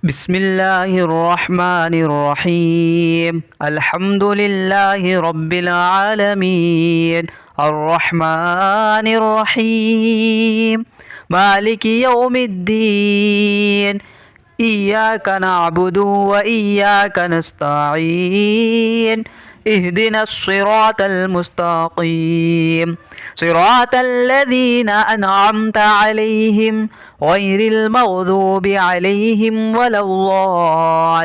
بسم الله الرحمن الرحيم. الحمد لله رب العالمين الرحمن الرحيم مالك يوم الدين. إياك نعبد وإياك نستعين. اهدنا الصراط المستقيم صراط الذين أنعمت عليهم غير المغضوب عليهم ولا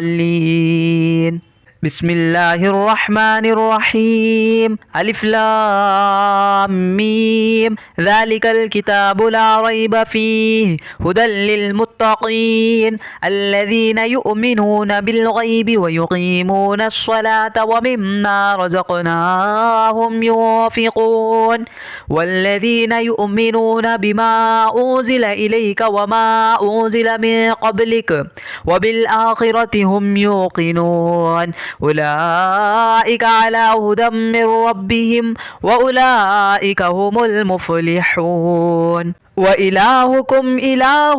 الضالين. بسم الله الرحمن الرحيم. ألف لام ميم. ذلك الكتاب لا ريب فيه هدى للمتقين الذين يؤمنون بالغيب ويقيمون الصلاة ومما رزقناهم ينفقون والذين يؤمنون بما أنزل إليك وما أنزل من قبلك وبالآخرة هم يوقنون. أولئك على هدى من ربهم وأولئك هم المفلحون. وإلهكم إله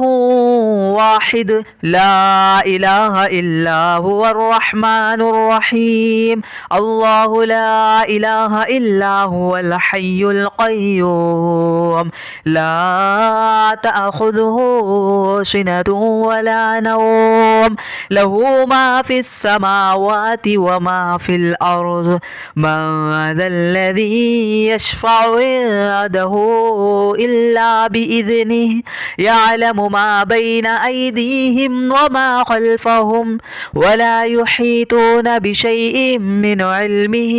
واحد لا إله إلا هو الرحمن الرحيم. الله لا إله إلا هو الحي القيوم لا تأخذه سنة ولا نوم له ما في السماوات وما في الأرض. من ذا الذي يشفع عنده إلا بإذنه يعلم ما بين أيديهم وما خلفهم ولا يحيطون بشيء من علمه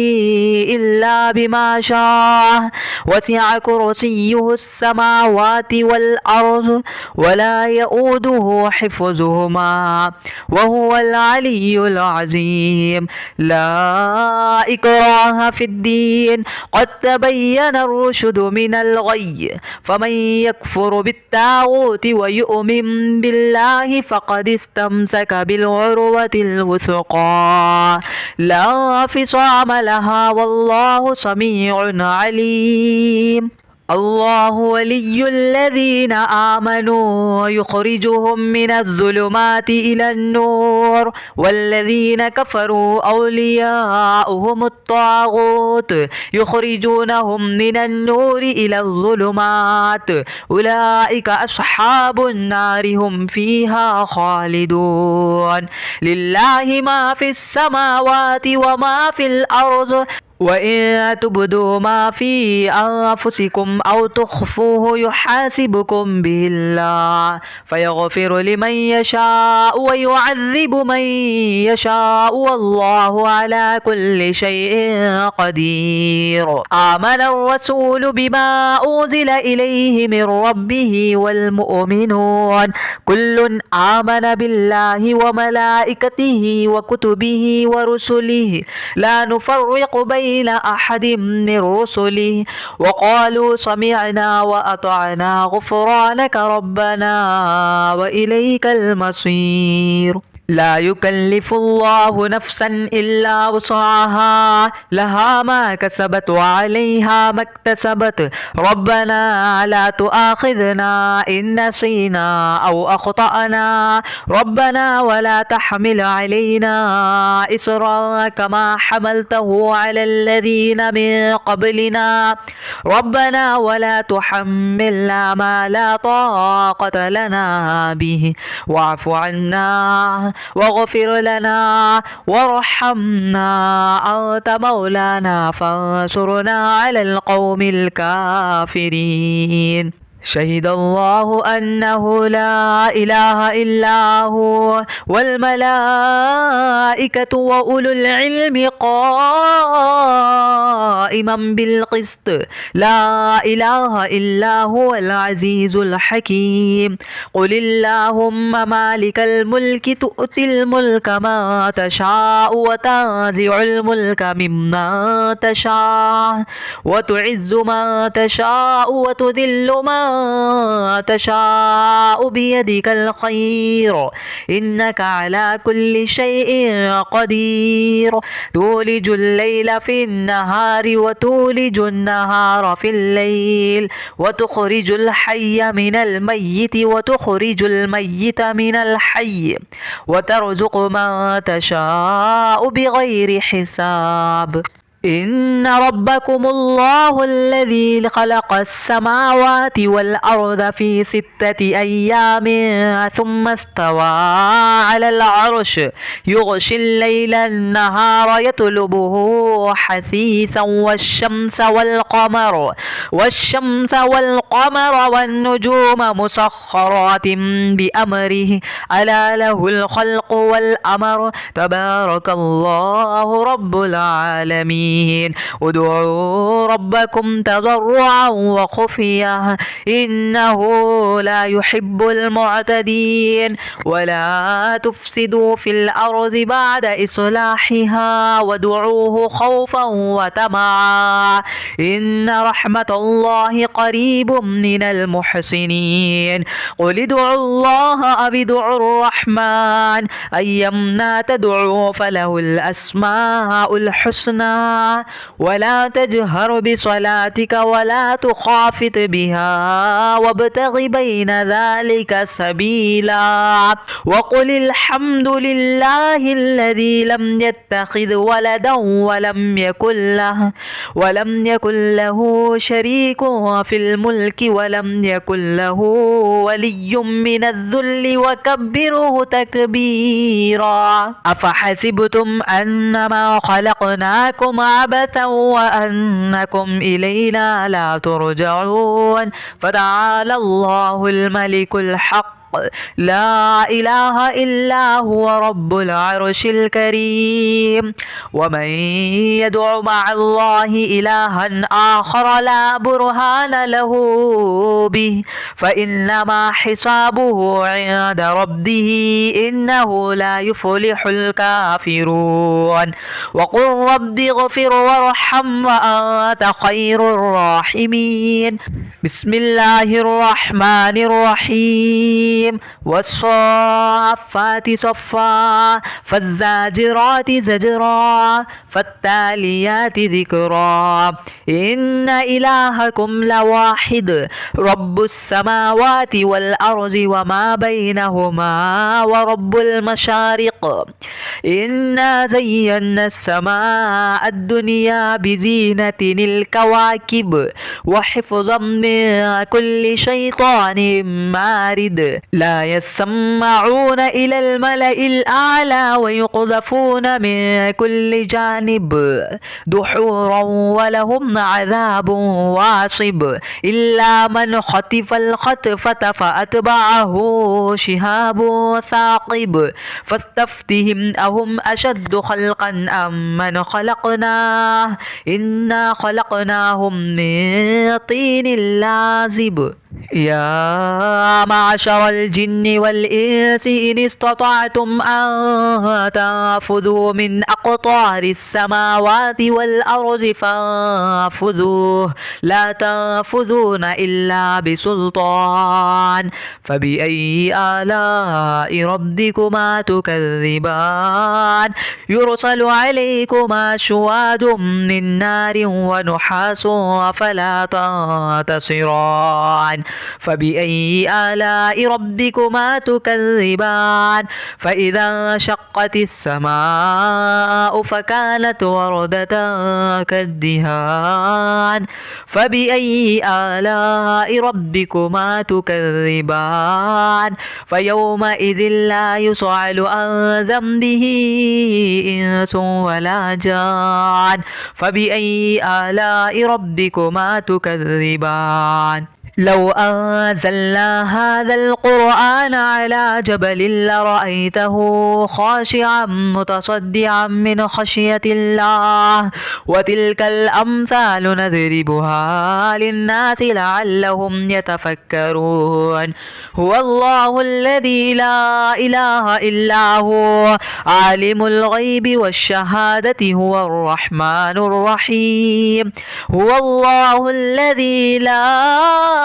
إلا بما شاء. وسع كرسيه السماوات والأرض ولا يؤوده حفظهما وهو العلي العظيم. لا إكراه في الدين قد تبين الرشد من الغي فمن يكفر بالطاغوت ويؤمن بالله فقد استمسك بالعروة الوثقى لا انفصام لها والله سميع عليم. الله ولي الذين آمنوا يخرجهم من الظلمات إلى النور والذين كفروا أولياؤهم الطاغوت يخرجونهم من النور إلى الظلمات. أولئك أصحاب النار هم فيها خالدون. لله ما في السماوات وما في الأرض وإن تبدوا ما في أنفسكم أو تخفوه يحاسبكم به الله فيغفر لمن يشاء ويعذب من يشاء والله على كل شيء قدير. آمن الرسول بما أنزل إليه من ربه والمؤمنون كل آمن بالله وملائكته وكتبه ورسله لا نفرق بين أحد من رسله وقالوا سمعنا وأطعنا غفرانك ربنا وإليك المصير. لا يكلف الله نفسا إلا وسعها لها ما كسبت وعليها ما اكتسبت. ربنا لا تؤاخذنا إن نسينا أو أخطأنا ربنا ولا تحمل علينا إصرا كما حملته على الذين من قبلنا ربنا ولا تحملنا ما لا طاقة لنا به واعف عنا واغفر لنا وارحمنا أنت مولانا فانصرنا على القوم الكافرين. شهد الله أنه لا إله إلا هو والملائكة وأولو العلم قائما بالقسط لا إله إلا هو العزيز الحكيم. قل اللهم مالك الملك تؤتي الملك ما تشاء وتنزع الملك مما تشاء وتعز ما تشاء وتذل ما تشاء بيدك الخير إنك على كل شيء قدير تولج الليل في النهار وتولج النهار في الليل وتخرج الحي من الميت وتخرج الميت من الحي وترزق من تشاء بغير حساب إن ربكم الله الذي خلق السماوات والأرض في 6 أيام ثم استوى على العرش يغشي الليل النهار يطلبه حثيثا والشمس والقمر والنجوم مسخرات بأمره ألا له الخلق والأمر تبارك الله رب العالمين ادعوا ربكم تضرعا وخفيا إنه لا يحب المعتدين ولا تفسدوا في الأرض بعد إصلاحها وادعوه خوفا وطمعا إن رحمة الله قريب من المحسنين قل ادعوا الله أو ادعوا الرحمن أيما تدعوا فله الأسماء الحسنى ولا تجهر بصلاتك ولا تخافت بها وابتغ بين ذلك سبيلا وقل الحمد لله الذي لم يتخذ ولدا ولم يكن له شريك في الملك ولم يكن له ولي من الذل وكبره تكبيرا أفحسبتم أنما خلقناكم عبثا وأنكم إلينا لا ترجعون فتعالى الله الملك الحق لا إله إلا هو رب العرش الكريم ومن يدع مع الله إلها آخر لا برهان له به فإنما حسابه عند ربه إنه لا يفلح الكافرون وقل رب اغفر وارحم وأنت خير الراحمين بسم الله الرحمن الرحيم والصافات صفا فالزاجرات زجرا فالتاليات ذكرا إن إلهكم لواحد رب السماوات والأرض وما بينهما ورب المشارق إنا زينا السماء الدنيا بزينة الكواكب وحفظا من كل شيطان مارد لا يسمعون إلى الملأ الأعلى ويقذفون من كل جانب دحورا ولهم عذاب واصب إلا من خطف الخطفة فأتبعه شهاب ثاقب فاستفتهم أهم أشد خلقا أم من خلقناه إنا خلقناهم من طين لازب يا معشر الجن والإنس إن استطعتم أن تنفذوا من أقطار السماوات والأرض فانفذوا لا تنفذون إلا بسلطان فبأي آلاء ربكما تكذبان يرسل عليكما شواظ من نار ونحاس فلا تنتصران فبأي آلاء ربكما تكذبان فإذا انشقت السماء فكانت وردة كالدهان فبأي آلاء ربكما تكذبان فيومئذ لا يسأل عن ذنبه إنس ولا جان فبأي آلاء ربكما تكذبان لو أنزلنا هذا القرآن على جبل لرأيته خاشعا متصدعا من خشية الله وتلك الأمثال نضربها للناس لعلهم يتفكرون هو الله الذي لا إله إلا هو عالم الغيب والشهادة هو الرحمن الرحيم هو الله الذي لا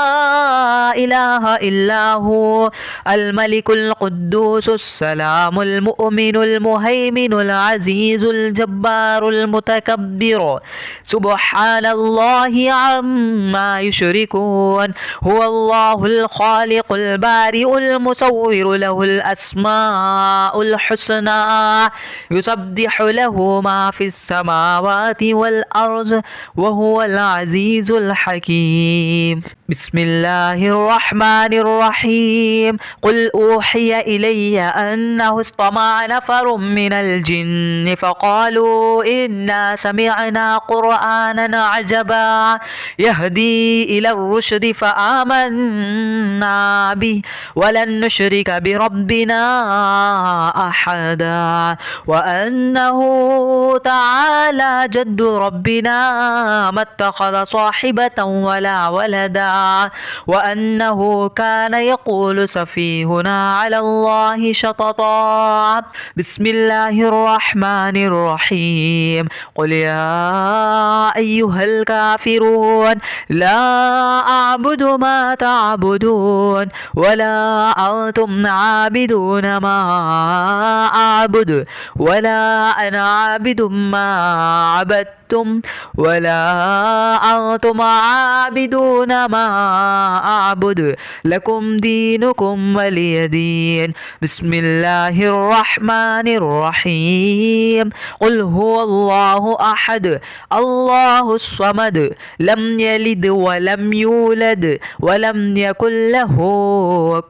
إله إلا هو الملك القدوس السلام المؤمن المهيمن العزيز الجبار المتكبر سبحان الله عما يشركون هو الله الخالق البارئ المصور له الأسماء الحسنى يسبح له ما في السماوات والأرض وهو العزيز الحكيم بسم الله الرحمن الرحيم قل أوحي إلي أنه استمع نفر من الجن فقالوا إنا سمعنا قرآنا عجبا يهدي إلى الرشد فآمنا به ولن نشرك بربنا أحدا وأنه تعالى جد ربنا ما اتخذ صاحبة ولا ولدا وأنه كان يقول سفيهنا على الله شططا بسم الله الرحمن الرحيم قل يا أيها الكافرون لا أعبد ما تعبدون ولا أنتم عابدون ما أعبد ولا أنا عابد ما عبدتم ولا أنتم عابدون ما أعبد لكم دينكم ولي دين بسم الله الرحمن الرحيم قل هو الله أحد الله الصمد لم يلد ولم يولد ولم يكن له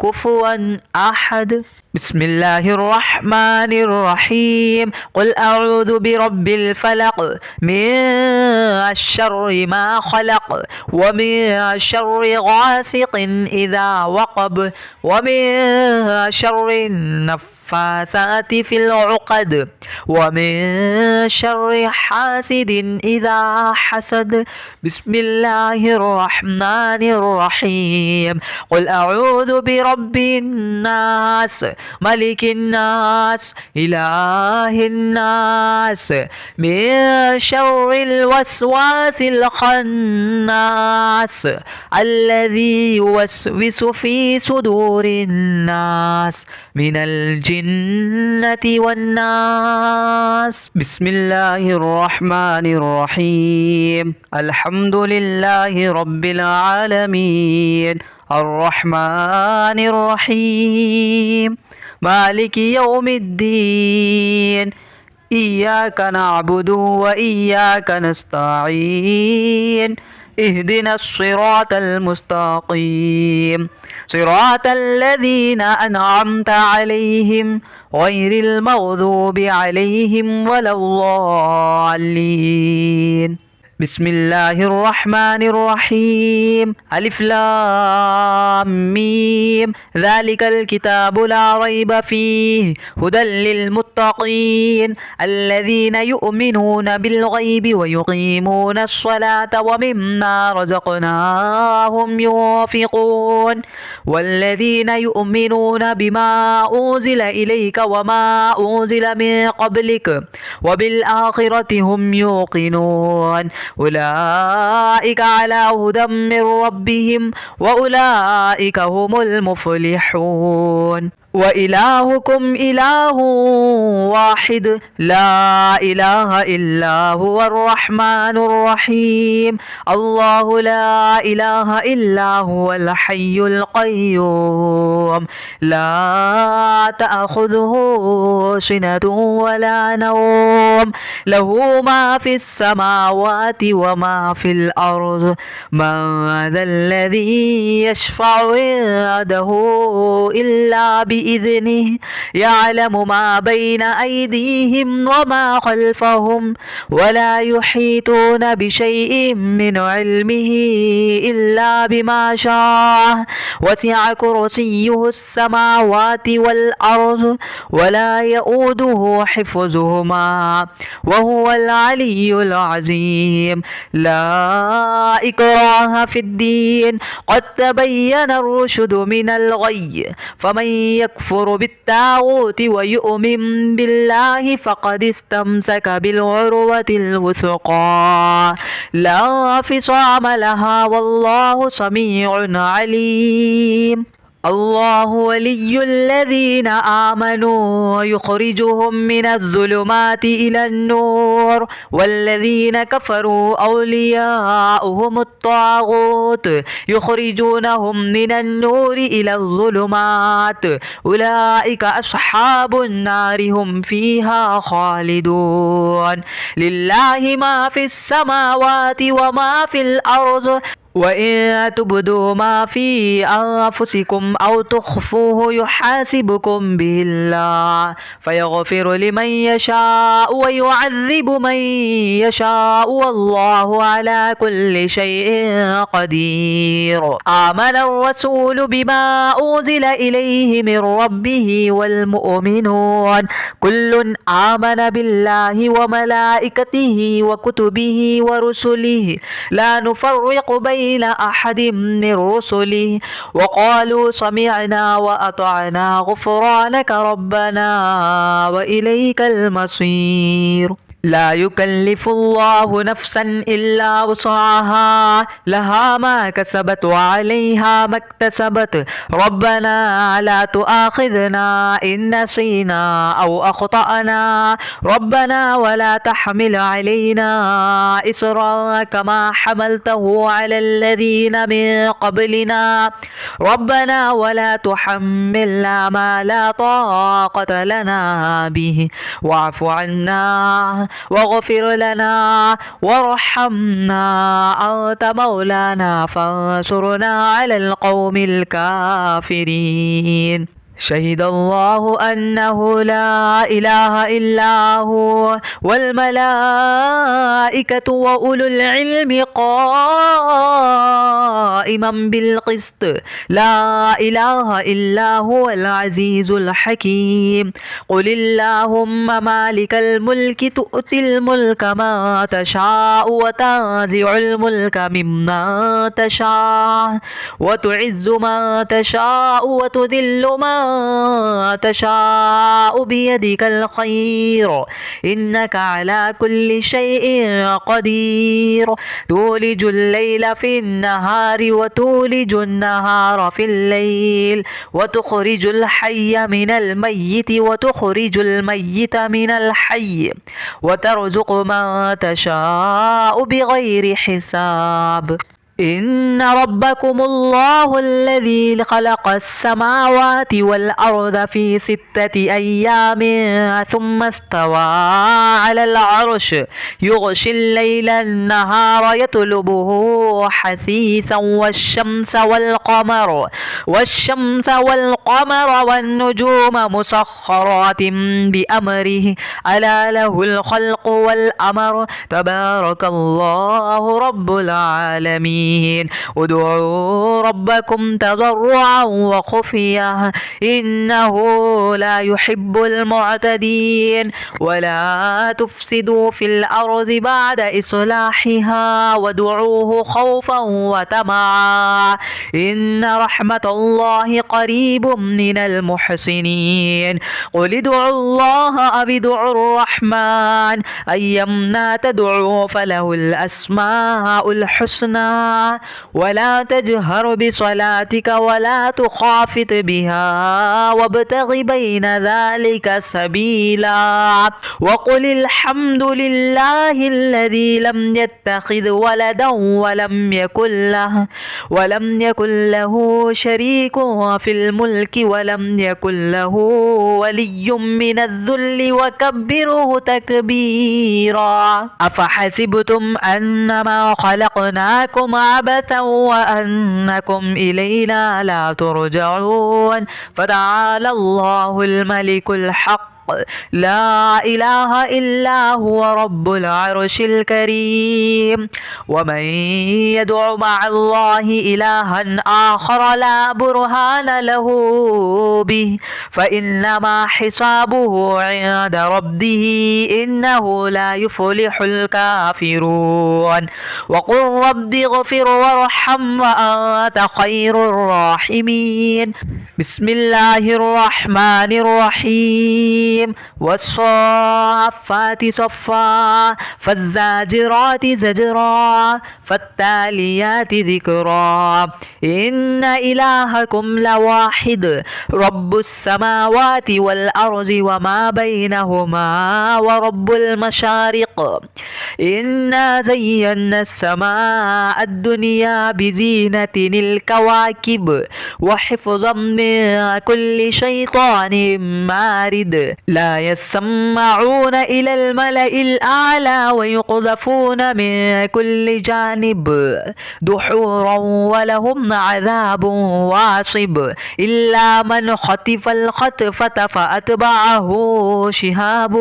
كفوا أحد بسم الله الرحمن الرحيم قل أعوذ برب الفلق من شر ما خلق ومن شر غاسق إذا وقب ومن شر النفاثات في العقد ومن شر حاسد إذا حسد بسم الله الرحمن الرحيم قل أعوذ برب الناس ملك الناس إله الناس من شر الوسواس الخناس الذي يوسوس في صدور الناس من الجنة والناس بسم الله الرحمن الرحيم الحمد لله رب العالمين الرحمن الرحيم مالك يوم الدين إياك نعبد وإياك نستعين اهدنا الصراط المستقيم صراط الذين أنعمت عليهم غير المغضوب عليهم ولا الضالين بسم الله الرحمن الرحيم ألف لام ميم ذلك الكتاب لا ريب فيه هدى للمتقين الذين يؤمنون بالغيب ويقيمون الصلاة ومما رزقناهم ينفقون والذين يؤمنون بما أنزل إليك وما أنزل من قبلك وبالآخرة هم يوقنون أولئك على هدى من ربهم وأولئك هم المفلحون وإلهكم إله واحد لا إله إلا هو الرحمن الرحيم الله لا إله إلا هو الحي القيوم لا تأخذه سنة ولا نوم له ما في السماوات وما في الأرض من ذا الذي يشفع عنده إلا بإذنه يعلم ما بين أيديهم وما خلفهم ولا يحيطون بشيء من علمه إلا بما شاء وسع كرسيه السماوات والأرض ولا يؤوده حفظهما وهو العلي العظيم لا إكراه في الدين قد تبين الرشد من الغي فمن يكفر بالطاغوت ويؤمن بالله فقد استمسك بالعروة الوثقى لا انفصام لها والله سميع عليم. الله ولي الذين آمنوا يخرجهم من الظلمات إلى النور والذين كفروا أولياؤهم الطاغوت يخرجونهم من النور إلى الظلمات أولئك أصحاب النار هم فيها خالدون. لله ما في السماوات وما في الأرض وإن تبدوا ما في أنفسكم أو تخفوه يحاسبكم به الله فيغفر لمن يشاء ويعذب من يشاء والله على كل شيء قدير. آمن الرسول بما أنزل إليه من ربه والمؤمنون كل آمن بالله وملائكته وكتبه ورسله لا نفرق بين أحد من رسله وقالوا سمعنا وأطعنا غفرانك ربنا وإليك المصير. لا يكلف الله نفسا إلا وسعها لها ما كسبت وعليها ما اكتسبت ربنا لا تؤاخذنا إن نسينا أو أخطأنا ربنا ولا تحمل علينا إصرا كما حملته على الذين من قبلنا ربنا ولا تحملنا ما لا طاقة لنا به واعف عنا واغفر لنا وارحمنا أنت مولانا فانصرنا على القوم الكافرين. شهد الله أنه لا إله إلا هو والملائكة وأولو العلم قائما بالقسط لا إله إلا هو العزيز الحكيم. قل اللهم مالك الملك تؤتي الملك ما تشاء وتنزع الملك مما تشاء وتعز ما تشاء وتذل ما تشاء بيدك الخير إنك على كل شيء قدير. تولج الليل في النهار وتولج النهار في الليل وتخرج الحي من الميت وتخرج الميت من الحي وترزق من تشاء بغير حساب. إن ربكم الله الذي خلق السماوات والأرض في 6 أيام ثم استوى على العرش يغشي الليل النهار يطلبه حثيثا والشمس والقمر والنجوم مسخرات بأمره ألا له الخلق والأمر تبارك الله رب العالمين. ادعوا ربكم تضرعا وخفيا إنه لا يحب المعتدين. ولا تفسدوا في الأرض بعد إصلاحها وادعوه خوفا وطمعا إن رحمة الله قريب من المحسنين. قل ادعوا الله أو ادعوا الرحمن أيما تدعوا فله الأسماء الحسنى ولا تجهر بصلاتك ولا تخافت بها وابتغ بين ذلك سبيلا. وقل الحمد لله الذي لم يتخذ ولدا ولم يكن له شريك في الملك ولم يكن له ولي من الذل وكبره تكبيرا. أفحسبتم أنما خلقناكم عبثا وأنكم إلينا لا ترجعون فتعالى الله الملك الحق الحق لا إله إلا هو رب العرش الكريم. ومن يدع مع الله إلها آخر لا برهان له به فإنما حسابه عند ربه إنه لا يفلح الكافرون. وقل رب اغفر وارحم وأنت خير الراحمين. بسم الله الرحمن الرحيم. والصافات صفا فالزاجرات زجرا فالتاليات ذكرا إن إلهكم لواحد رب السماوات والأرض وما بينهما ورب المشارق. إنا زينا السماء الدنيا بزينة الكواكب وحفظا من كل شيطان مارد. لا يسمعون إلى الملأ الأعلى ويقذفون من كل جانب دحورا ولهم عذاب واصب إلا من خطف الخطفة فأتبعه شهاب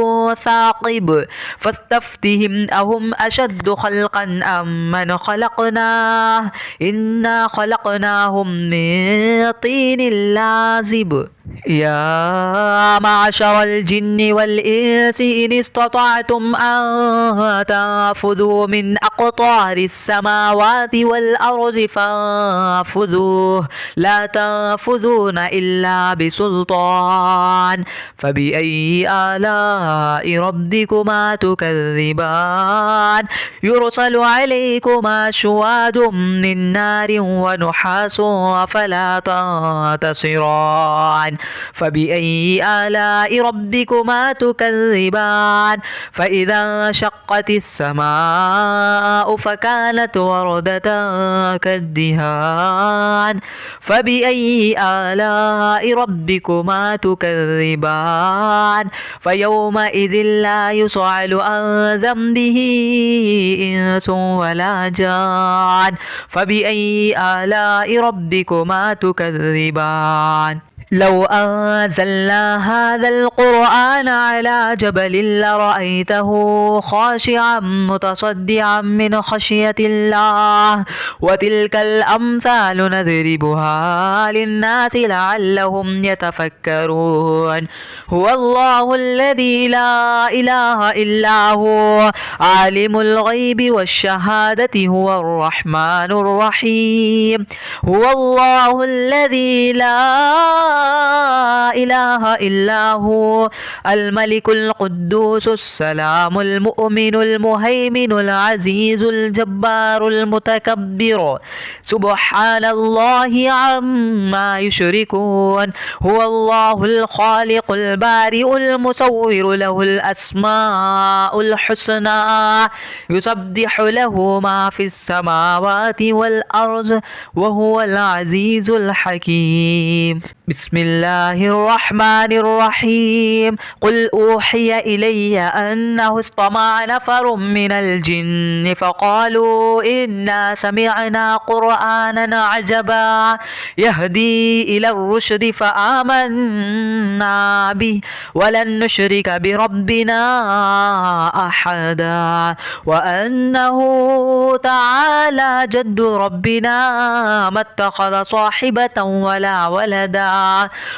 ثاقب. فاستفتهم أهم أشد خلقا أم من خلقناه إنا خلقناهم من طين لازب. يا معشر الجن والإنس إن استطعتم أن تنفذوا من أقطار السماوات والأرض فانفذوا لا تنفذون إلا بسلطان. فبأي آلاء ربكما تكذبان يرسل عليكما شواظ من نار ونحاس فلا تنتصران. فبأي آلاء ربكما تكذبان فإذا انشقت السماء فكانت وردة كالدهان. فبأي آلاء ربكما تكذبان فيومئذ لا يسأل عن ذنبه إنس ولا جان. فبأي آلاء ربكما تكذبان. لو أنزلنا هذا القرآن على جبل لرأيته خاشعا متصدعا من خشية الله. وتلك الأمثال نضربها للناس لعلهم يتفكرون. هو الله الذي لا إله إلا هو عالم الغيب والشهادة هو الرحمن الرحيم. هو الله الذي لا إله إلا هو الملك القدوس السلام المؤمن المهيمن العزيز الجبار المتكبر سبحان الله عما يشركون. هو الله الخالق البارئ المصور له الأسماء الحسنى يسبح له ما في السماوات والأرض وهو العزيز الحكيم. بسم الله الرحمن الرحيم. قل أوحي إلي أنه استمع نفر من الجن فقالوا إنا سمعنا قرآنا عجبا يهدي إلى الرشد فآمنا به ولن نشرك بربنا أحدا. وأنه تعالى جد ربنا ما اتخذ صاحبة ولا ولدا.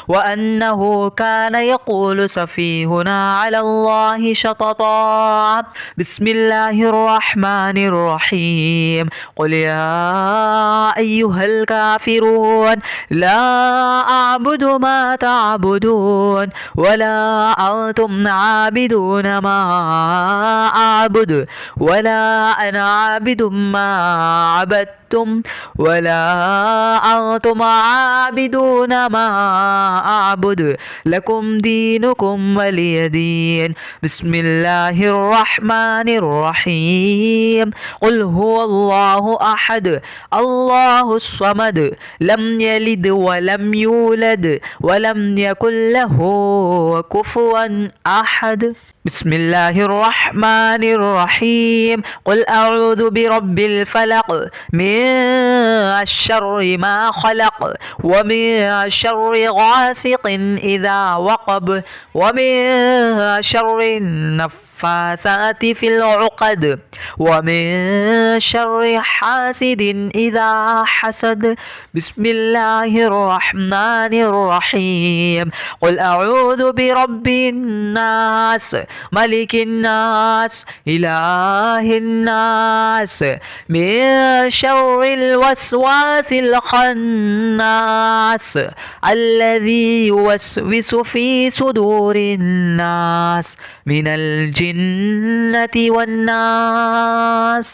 وأنه كان يقول سفيهنا على الله شططا. بسم الله الرحمن الرحيم. قل يا أيها الكافرون لا أعبد ما تعبدون ولا أنتم عابدون ما أعبد ولا أنا عابد ما عبدتم ولا أنتم عابدون ما أعبد لكم دينكم ولي دين. بسم الله الرحمن الرحيم. قل هو الله أحد الله الصمد لم يلد ولم يولد ولم يكن له كفوا أحد. بسم الله الرحمن الرحيم. قل أعوذ برب الفلق من من شر ما خلق ومن شر غاسق إذا وقب ومن شر النفاثات في العقد ومن شر حاسد إذا حسد. بسم الله الرحمن الرحيم. قل أعوذ برب الناس ملك الناس إله الناس من شر الوسواس الخناس الذي يوسوس في صدور الناس من الجنة والناس.